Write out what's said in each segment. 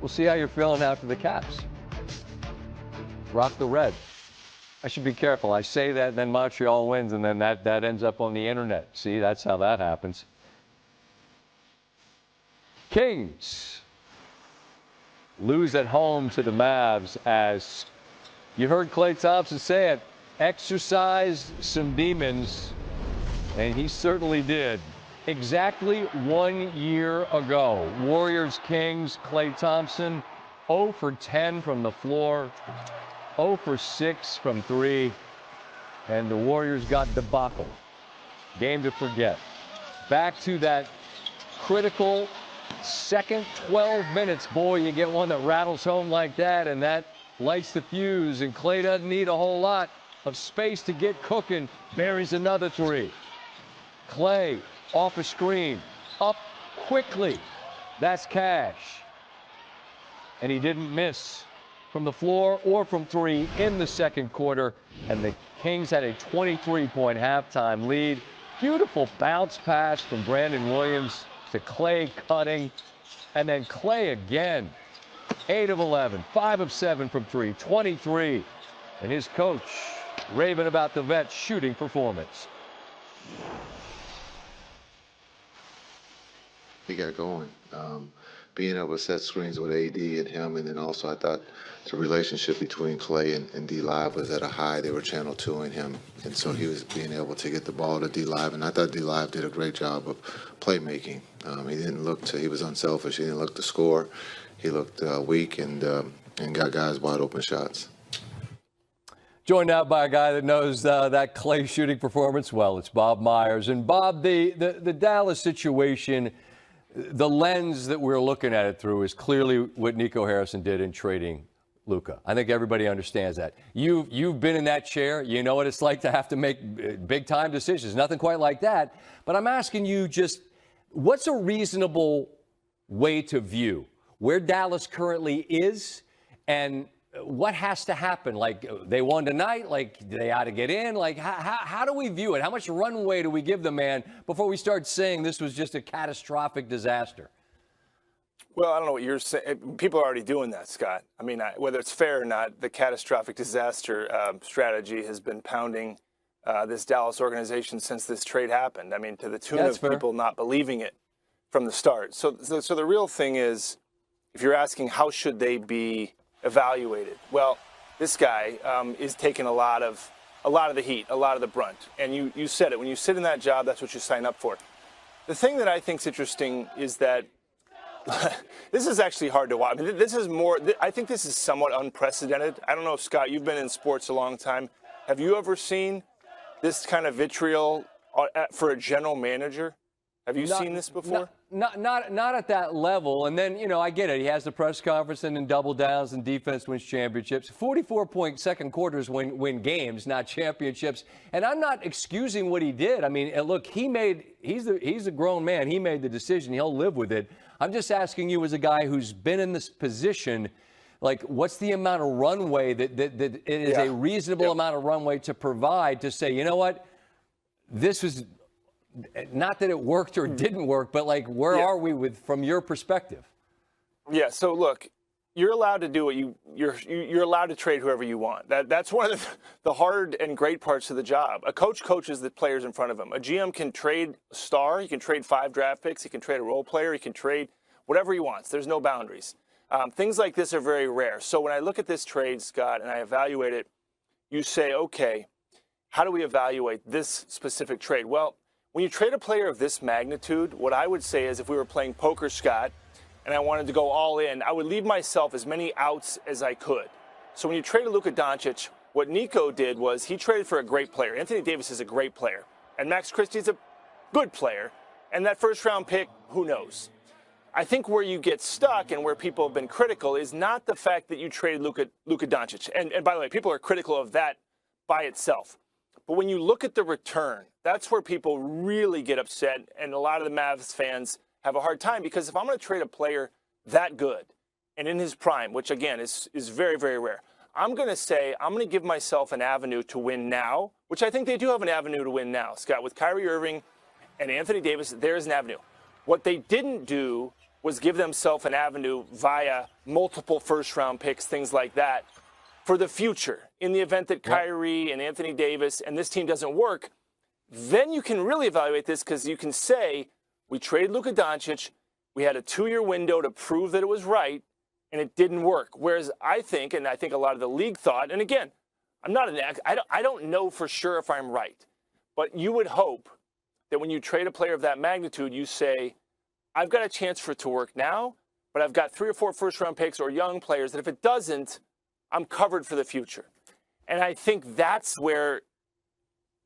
We'll see how you're feeling after the Caps. Rock the red. I should be careful. I say that, then Montreal wins, and then that ends up on the internet. See, that's how that happens. Kings lose at home to the Mavs, as you heard Klay Thompson say it, exercise some demons, and he certainly did. Exactly 1 year ago, Warriors-Kings, Klay Thompson, 0 for 10 from the floor, 0 for 6 from 3, and the Warriors got debacle. Game to forget. Back to that critical second 12 minutes. Boy, you get one that rattles home like that, and that lights the fuse, and Klay doesn't need a whole lot of space to get cooking. Buries another 3. Klay off a screen, up quickly. That's cash. And he didn't miss from the floor or from 3 in the second quarter, and the Kings had a 23-point halftime lead. Beautiful bounce pass from Brandon Williams to Klay cutting, and then Klay again. 8 of 11, 5 of 7 from 3, 23. And his coach raving about the vet's shooting performance. He got going. Being able to set screens with AD and him, and then also I thought the relationship between Klay and D-Live was at a high. They were channel 2ing him, and so he was being able to get the ball to D-Live, and I thought D-Live did a great job of playmaking. He didn't look to, he was unselfish. He didn't look to score. He looked weak and got guys wide open shots. Joined now by a guy that knows that Klay shooting performance well. It's Bob Myers. And Bob, the Dallas situation, the lens that we're looking at it through is clearly what Nico Harrison did in trading Luka. I think everybody understands that. You've been in that chair. You know what it's like to have to make big-time decisions. Nothing quite like that. But I'm asking you just, what's a reasonable way to view where Dallas currently is and what has to happen? Like, they won tonight, like, they ought to get in. Like, how do we view it? How much runway do we give the man before we start saying this was just a catastrophic disaster? Well, I don't know what you're saying. People are already doing that, Scott. I mean, whether it's fair or not, the catastrophic disaster strategy has been pounding this Dallas organization since this trade happened. I mean, to the tune of people not believing it from the start. So the real thing is, if you're asking how should they be evaluated, well, this guy is taking a lot of the heat, a lot of the brunt. And you said it, when you sit in that job, that's what you sign up for. The thing that I think is interesting is that this is actually hard to watch. I mean, this is more, I think this is somewhat unprecedented. I don't know, Scott, you've been in sports a long time. Have you ever seen this kind of vitriol for a general manager? Have you seen this before? Not at that level. And then, you know, I get it. He has the press conference and then double downs and defense wins championships. 44-point second quarters win games, not championships. And I'm not excusing what he did. I mean, look, he's a grown man. He made the decision. He'll live with it. I'm just asking you as a guy who's been in this position, like, what's the amount of runway that is a reasonable amount of runway to provide to say, you know what, this was – not that it worked or didn't work, but like, where are we from your perspective? Yeah. So look, you're allowed to do what you're allowed to trade whoever you want. That's one of the hard and great parts of the job. A coach coaches the players in front of him. A GM can trade a star. He can trade 5 draft picks. He can trade a role player. He can trade whatever he wants. There's no boundaries. Things like this are very rare. So when I look at this trade, Scott, and I evaluate it, you say, okay, how do we evaluate this specific trade? Well, when you trade a player of this magnitude, what I would say is if we were playing poker, Scott, and I wanted to go all in, I would leave myself as many outs as I could. So when you trade a Luka Doncic, what Nico did was he traded for a great player. Anthony Davis is a great player, and Max Christie's a good player. And that first-round pick, who knows? I think where you get stuck and where people have been critical is not the fact that you traded Luka Doncic. And by the way, people are critical of that by itself. But when you look at the return, that's where people really get upset, and a lot of the Mavs fans have a hard time, because if I'm going to trade a player that good and in his prime, which again is very, very rare, I'm going to say I'm going to give myself an avenue to win now, which I think they do have an avenue to win now, Scott. With Kyrie Irving and Anthony Davis, there is an avenue. What they didn't do was give themselves an avenue via multiple first-round picks, things like that, for the future. In the event that Kyrie and Anthony Davis and this team doesn't work, then you can really evaluate this because you can say, we traded Luka Doncic, we had a 2-year window to prove that it was right, and it didn't work. Whereas I think, and I think a lot of the league thought, and again, I don't know for sure if I'm right, but you would hope that when you trade a player of that magnitude, you say, I've got a chance for it to work now, but I've got 3 or 4 first-round picks or young players that if it doesn't, I'm covered for the future. And I think that's where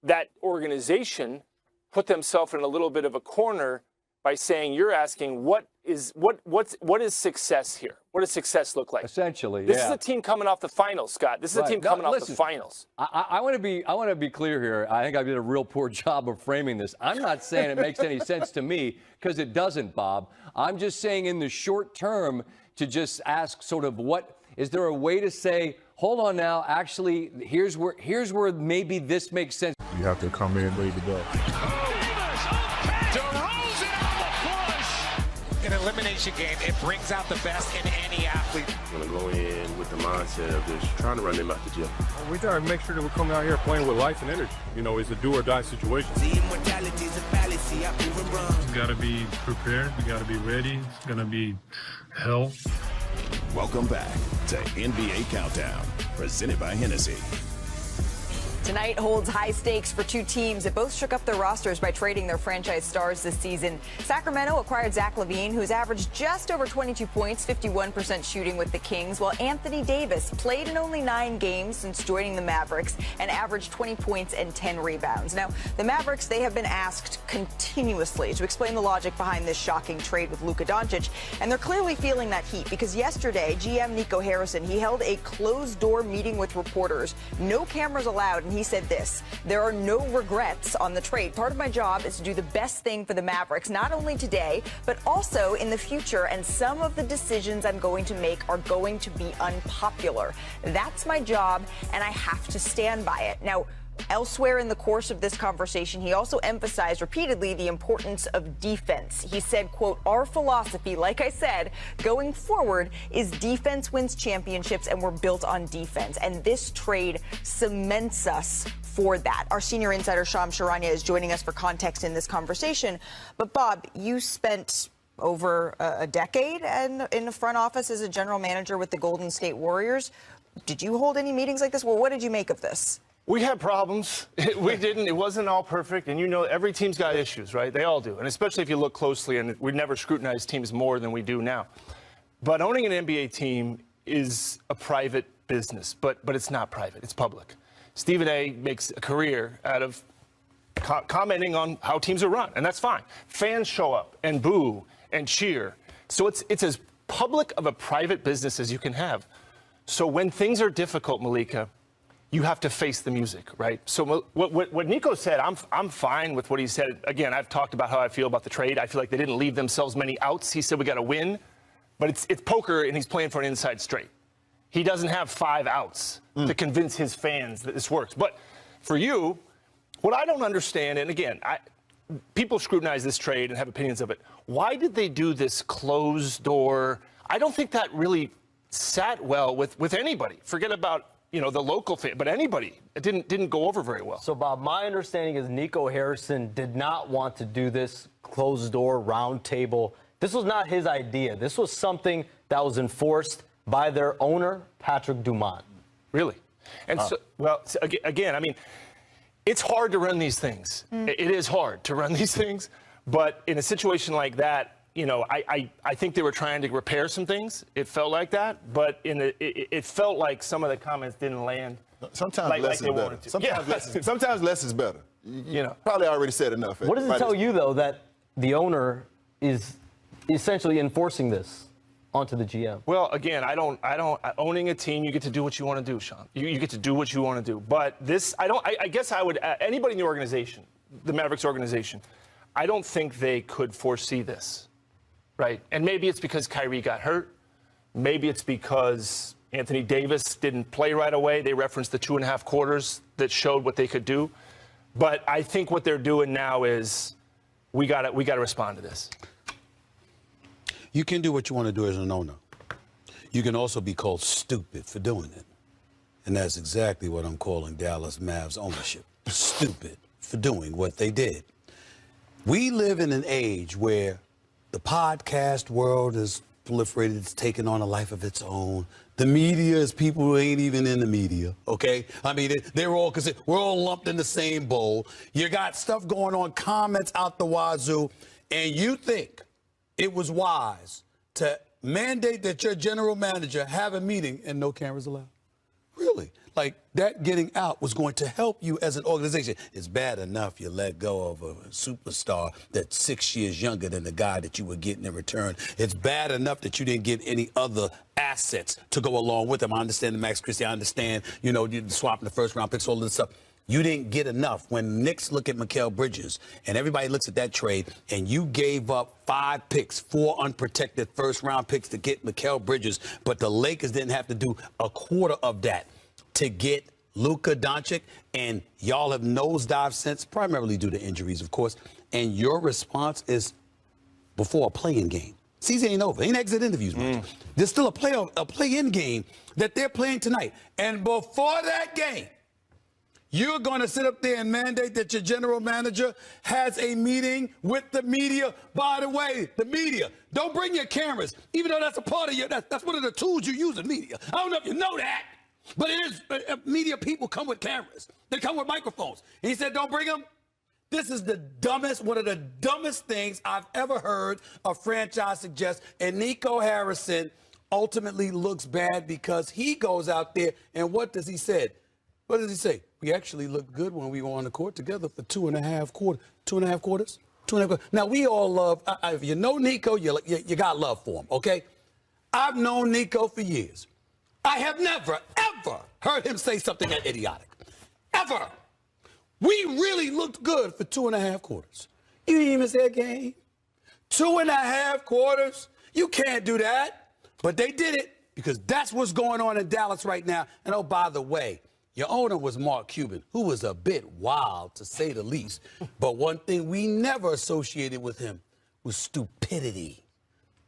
that organization put themselves in a little bit of a corner by saying, you're asking, what is success here? What does success look like? Essentially, this is a team coming off the finals, Scott. This is a team coming off the finals. I want to be clear here. I think I did a real poor job of framing this. I'm not saying it makes any sense to me because it doesn't, Bob. I'm just saying in the short term to just ask sort of is there a way to say, hold on now, actually, here's where maybe this makes sense. You have to come in ready to go. An elimination game, it brings out the best in any athlete. I'm going to go in with the mindset of just trying to run them out the gym. We try to make sure that we're coming out here playing with life and energy. You know, it's a do or die situation. You got to be prepared. We got to be ready. It's going to be hell. Welcome back to NBA Countdown, presented by Hennessy. Tonight holds high stakes for 2 teams that both shook up their rosters by trading their franchise stars this season. Sacramento acquired Zach LaVine, who's averaged just over 22 points, 51% shooting with the Kings, while Anthony Davis played in only 9 games since joining the Mavericks and averaged 20 points and 10 rebounds. Now, the Mavericks, they have been asked continuously to explain the logic behind this shocking trade with Luka Doncic, and they're clearly feeling that heat because yesterday, GM Nico Harrison, he held a closed-door meeting with reporters, no cameras allowed, and he said this: there are no regrets on the trade. Part of my job is to do the best thing for the Mavericks, not only today, but also in the future. And some of the decisions I'm going to make are going to be unpopular. That's my job, and I have to stand by it. Now, elsewhere in the course of this conversation, he also emphasized repeatedly the importance of defense. He said, quote, our philosophy, like I said, going forward is defense wins championships and we're built on defense. And this trade cements us for that. Our senior insider, Shams Charania, is joining us for context in this conversation. But Bob, you spent over a decade in the front office as a general manager with the Golden State Warriors. Did you hold any meetings like this? Well, what did you make of this? We had problems. We didn't. It wasn't all perfect. And you know, every team's got issues, right? They all do. And especially if you look closely, and we never scrutinize teams more than we do now. But owning an NBA team is a private business, but it's not private. It's public. Stephen A. makes a career out of commenting on how teams are run, and that's fine. Fans show up and boo and cheer. So it's as public of a private business as you can have. So when things are difficult, Malika, you have to face the music, right? So what Nico said, I'm fine with what he said. Again, I've talked about how I feel about the trade. I feel like they didn't leave themselves many outs. He said we got to win, but it's poker, and he's playing for an inside straight. He doesn't have 5 outs to convince his fans that this works. But for you, what I don't understand, and again, people scrutinize this trade and have opinions of it. Why did they do this closed door? I don't think that really sat well with anybody. Forget about the local fan, but anybody. It didn't go over very well. So, Bob, my understanding is Nico Harrison did not want to do this closed-door round table. This was not his idea. This was something that was enforced by their owner, Patrick Dumont. Really? And again, I mean, it's hard to run these things. It is hard to run these things, but in a situation like that, I think they were trying to repair some things. It felt like that, but it felt like some of the comments didn't land. Sometimes less is better. Sometimes less is better. You probably already said enough. What does it tell you, though, that the owner is essentially enforcing this onto the GM? Well, again, I don't owning a team, you get to do what you want to do, Sean. You get to do what you want to do. But this, I guess I would, anybody in the organization, the Mavericks organization, I don't think they could foresee this. Right. And maybe it's because Kyrie got hurt. Maybe it's because Anthony Davis didn't play right away. They referenced the 2.5 quarters that showed what they could do. But I think what they're doing now is we got to respond to this. You can do what you want to do as an owner. You can also be called stupid for doing it. And that's exactly what I'm calling Dallas Mavs ownership. Stupid for doing what they did. We live in an age where the podcast world is proliferated. It's taken on a life of its own. The media is people who ain't even in the media, okay? I mean, they're all, because we're all lumped in the same bowl. You got stuff going on, comments out the wazoo, and you think it was wise to mandate that your general manager have a meeting and no cameras allowed? Really? Like, that getting out was going to help you as an organization. It's bad enough you let go of a superstar that's 6 years younger than the guy that you were getting in return. It's bad enough that you didn't get any other assets to go along with him. I understand the Max Christie. I understand, you know, you swapping the first-round picks, all of this stuff. You didn't get enough. When Knicks look at Mikal Bridges and everybody looks at that trade and you gave up 5 picks, 4 unprotected first-round picks to get Mikal Bridges, but the Lakers didn't have to do a quarter of that to get Luka Doncic, and y'all have nosedived since, primarily due to injuries, of course, and your response is before a play-in game. Season ain't over. Ain't exit interviews much. There's still a play-in game that they're playing tonight. And before that game, you're going to sit up there and mandate that your general manager has a meeting with the media. By the way, the media, don't bring your cameras, even though that's a part of your, that's one of the tools you use in media. I don't know if you know that, but it is, media people come with cameras. They come with microphones. And he said, don't bring them. This is the dumbest, one of the dumbest things I've ever heard a franchise suggest. And Nico Harrison ultimately looks bad because he goes out there and what does he say? What does he say? We actually looked good when we were on the court together for 2.5 quarters. 2.5 quarters? 2.5 quarters. Now, we all love, if you know Nico, you got love for him, okay? I've known Nico for years. I have never, ever heard him say something that idiotic. Ever. We really looked good for 2.5 quarters. You didn't even say a game. 2.5 quarters? You can't do that. But they did it because that's what's going on in Dallas right now. And oh, by the way, your owner was Mark Cuban, who was a bit wild, to say the least. But one thing we never associated with him was stupidity.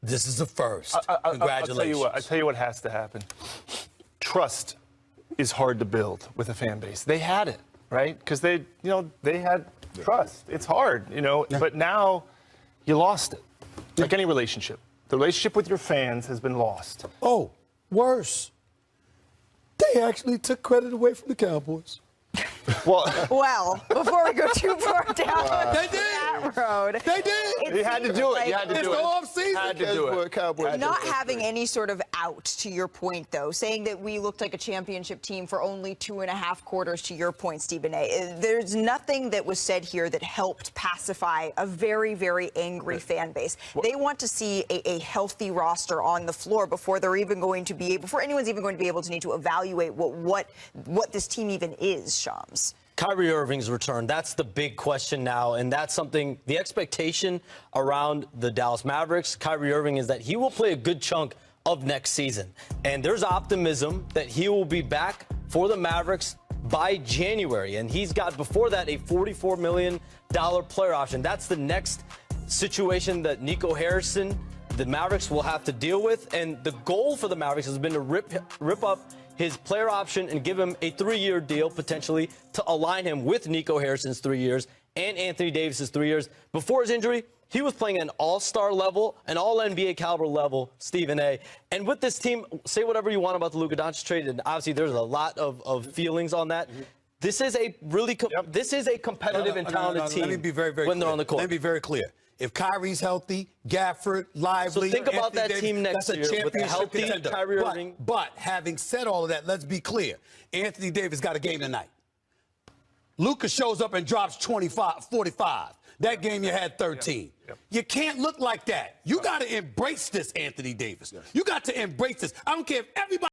This is a first. Congratulations. I'll tell you what has to happen. Trust is hard to build with a fan base. They had it, right? Because they had trust. It's hard, but now you lost it. Like any relationship. The relationship with your fans has been lost. Oh, worse. They actually took credit away from the Cowboys. Well, before we go too far down that road. They did. You had to do it. You had to do it. It's the off-season. Had to do it. Cowboys. Not having any sort of out, to your point, though, saying that we looked like a championship team for only 2.5 quarters, to your point, Stephen A. There's nothing that was said here that helped pacify a very, very angry fan base. They want to see a healthy roster on the floor before they're even going to be able, before anyone's even going to be able to need to evaluate what this team even is, Shams. Kyrie Irving's return, that's the big question now, and that's something, the expectation around the Dallas Mavericks, Kyrie Irving, is that he will play a good chunk of next season. And there's optimism that he will be back for the Mavericks by January. And he's got, before that, a $44 million player option. That's the next situation that Nico Harrison, the Mavericks, will have to deal with. And the goal for the Mavericks has been to rip up his player option and give him a 3-year deal, potentially, to align him with Nico Harrison's 3 years and Anthony Davis's 3 years. Before his injury, he was playing at an all-star level, an all-NBA caliber level, Stephen A. And with this team, say whatever you want about the Luka Doncic trade, and obviously there's a lot of feelings on that. This is a really this is a competitive and talented team. Let me be very, very when clear. they're on the court. Let me be very clear. If Kyrie's healthy, Gafford, Lively, so think about Anthony that Davis, team next that's a year championship with a healthy contender. Kyrie Irving. But having said all of that, let's be clear. Anthony Davis got a game tonight. Luka shows up and drops 45. That game you had 13. You can't look like that. You got to embrace this, Anthony Davis. You got to embrace this. I don't care if everybody